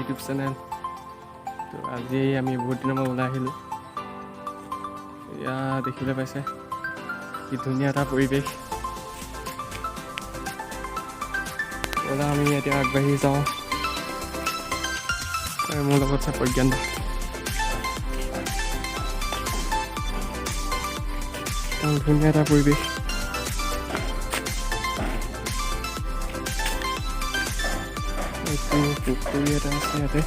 YouTube channel. তো আজি আমি বহুত দিনৰ মূৰত ওলাই আহিলোঁ। এয়া দেখিবলৈ পাইছে কি ধুনীয়া এটা পৰিৱেশ। ব'লা আমি এতিয়া আগবাঢ়ি যাওঁ। মোৰ লগত আছে প্ৰজ্ঞান দা। ধুনীয়া এটা পৰিৱেশ। পুখুৰী এটা আছে ইয়াতে।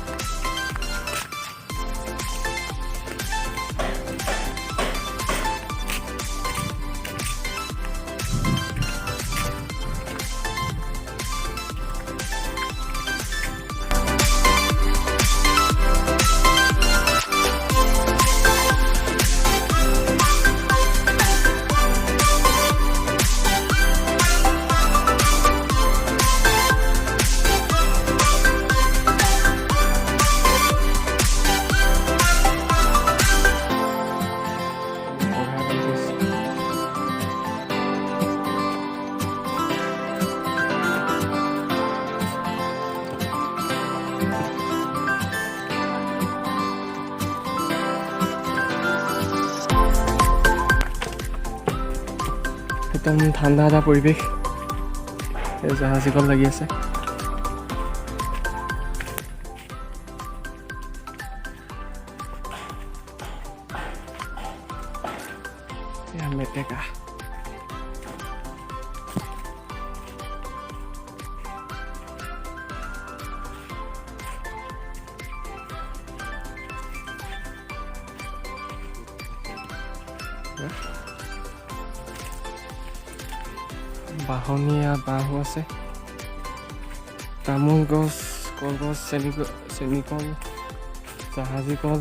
একদম ঠাণ্ডা এটা পৰিৱেশ। এই জাহাজীকল লাগি আছে। মেটেকা বাহনীয়া বাঁহো আছে, তামোল গছ, কলগছ, চেনিকল, জাহাজী কল,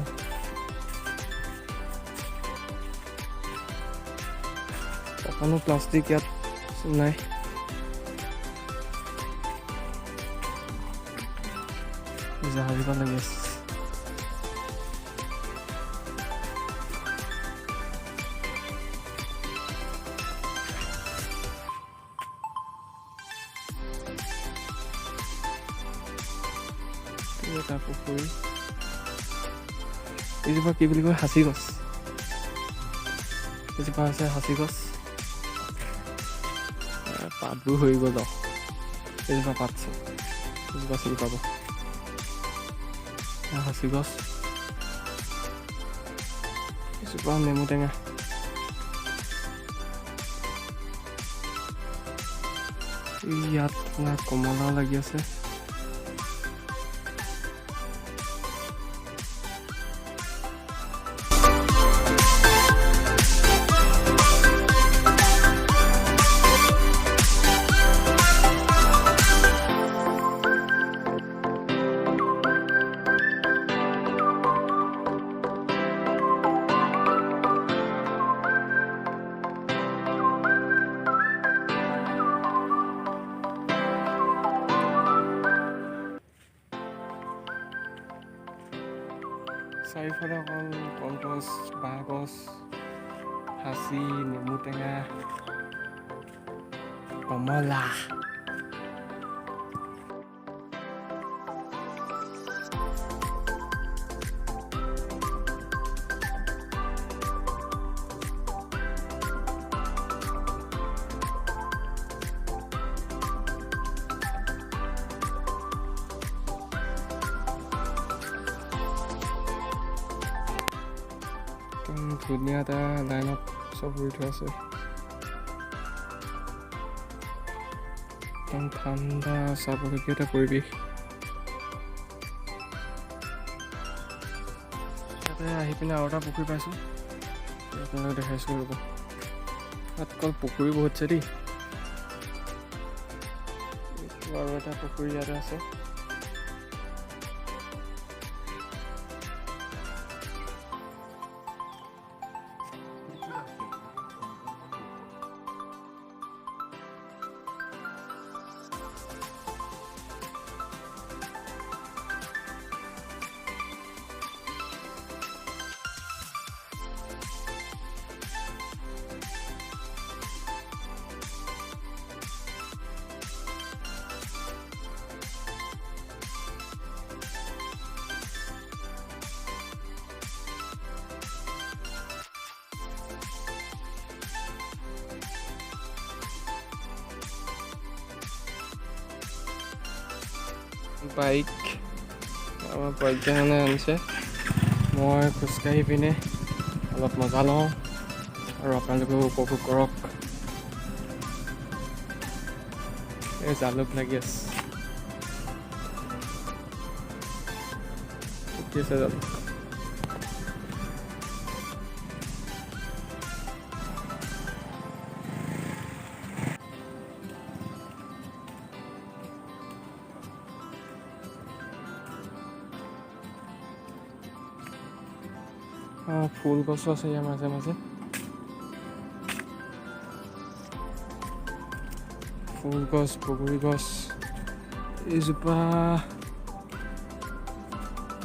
অকণো প্লাষ্টিক ইয়াত নাই। জাহাজী কল লাগি আছে। এটা পুখুৰী। এইজোপা কি বুলি কয়? সাঁচি গছ। এজোপা আছে সাঁচি গছ। পাতবোৰ হৈ গ'ল। এজোপা পাত আছে, এজোপা চিনি পাব। সাঁচি গছ, এজোপা নেমু টেঙা। ইয়াত কমলা লাগি আছে। চাৰিওফালে অকল কলগছ, বাঁহগছ, সাঁচি, নেমু টেঙা, কমলা। ধুনীয়া এটা লাইনত চব ৰুই থোৱা আছে। একদম ঠাণ্ডা চাবলগীয়া এটা পৰিৱেশ। তাতে আহি পিনে আৰু এটা পুখুৰী পাইছোঁ, আপোনালোকে দেখাইছোঁ ৰ'ব। তাত অকল পুখুৰী বহুত আছে দেই। আৰু এটা পুখুৰী ইয়াতে আছে। বাইক আমাৰ প্ৰজ্ঞানে আনিছে। মই খোজকাঢ়ি পিনে অলপ মজা লওঁ আৰু আপোনালোকেও উপভোগ কৰক। এই জালুক লাগি আছে, কি আছে জালুক। ফুল গছো আছে ইয়াৰ মাজে মাজে। ফুল গছ, বগৰী গছ, এইজোপা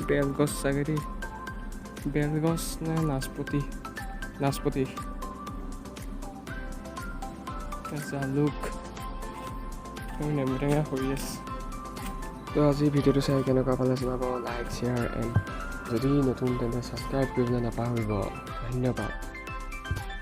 বেলগছ চাগে দেই, বেলগছ নে নাচপতি, নাচপতি। জালুক, নেমু টেঙা সৰি আছে। তো আজি ভিডিঅ'টো চাই কেনেকুৱা পালে জনাব, লাইক শ্বেয়াৰ এণ্ড যদি নতুন তেন্তে ছাবস্ক্ৰাইব কৰিবলৈ নাপাহৰিব। ধন্যবাদ।